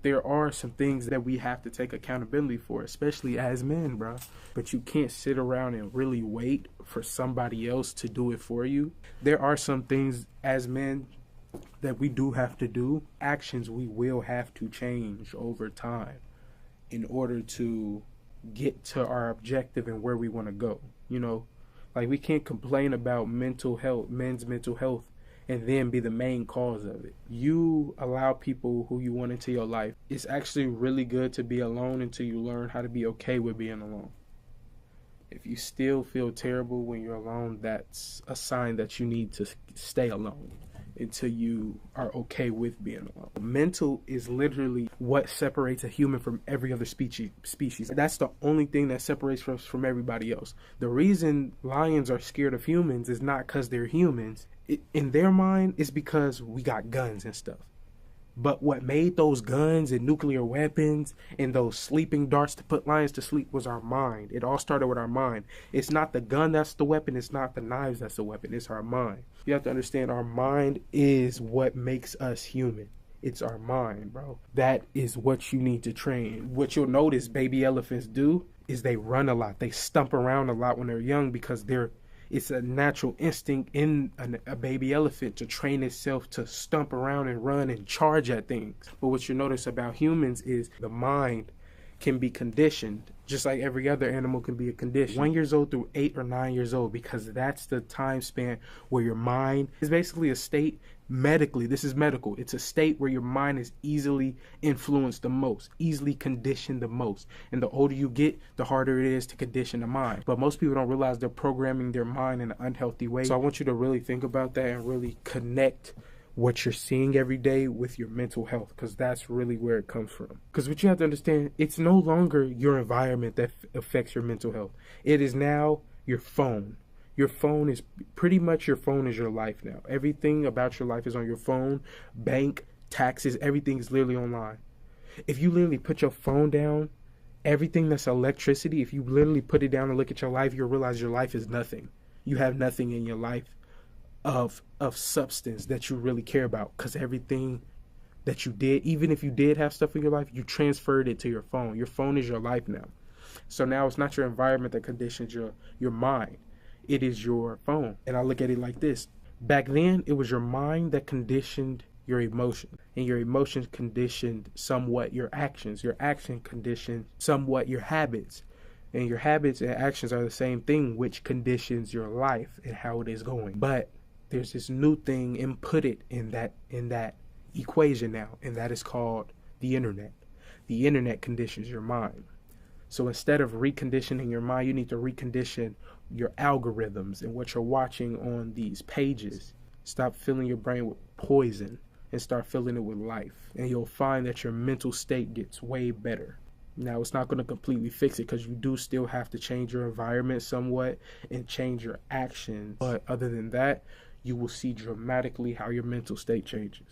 there are some things that we have to take accountability for, especially as men, bro. But you can't sit around and really wait for somebody else to do it for you. There are some things as men that we do have to do, actions we will have to change over time in order to get to our objective and where we want to go. You know, like we can't complain about mental health, men's mental health, and then be the main cause of it. You allow people who you want into your life. It's actually really good to be alone until you learn how to be okay with being alone. If you still feel terrible when you're alone, that's a sign that you need to stay alone until you are okay with being alone. Mental is literally what separates a human from every other species. That's the only thing that separates us from everybody else. The reason lions are scared of humans is not because they're humans. In their mind, it's because we got guns and stuff. But what made those guns and nuclear weapons and those sleeping darts to put lions to sleep was our mind. It all started with our mind. It's not the gun that's the weapon. It's not the knives that's the weapon. It's our mind. You have to understand our mind is what makes us human. It's our mind, bro. That is what you need to train. What you'll notice baby elephants do is they run a lot. They stump around a lot when they're young because it's a natural instinct in a baby elephant to train itself to stump around and run and charge at things. But what you notice about humans is the mind can be conditioned, just like every other animal can be a condition. 1 year old through 8 or 9 years old, because that's the time span where your mind is basically a state. Medically, this is medical. It's a state where your mind is easily influenced the most, easily conditioned the most. And the older you get, the harder it is to condition the mind. But most people don't realize they're programming their mind in an unhealthy way. So I want you to really think about that and really connect what you're seeing every day with your mental health, because that's really where it comes from. Because what you have to understand, it's no longer your environment that affects your mental health. It is now your phone. Your phone is pretty much your phone is your life now. Everything about your life is on your phone. Bank, taxes, everything is literally online. If you literally put your phone down, everything that's electricity, if you literally put it down and look at your life, you'll realize your life is nothing. You have nothing in your life of substance that you really care about, because everything that you did, even if you did have stuff in your life, you transferred it to your phone. Your phone is your life now. So now it's not your environment that conditions your mind. It is your phone. And I look at it like this. Back then, it was your mind that conditioned your emotion, and your emotions conditioned somewhat your actions. Your action conditioned somewhat your habits. And your habits and actions are the same thing, which conditions your life and how it is going. But there's this new thing inputted in that equation now, and that is called the internet. The internet conditions your mind. So instead of reconditioning your mind, you need to recondition your algorithms and what you're watching on these pages. Stop filling your brain with poison and start filling it with life. And you'll find that your mental state gets way better. Now, it's not going to completely fix it, because you do still have to change your environment somewhat and change your actions. But other than that, you will see dramatically how your mental state changes.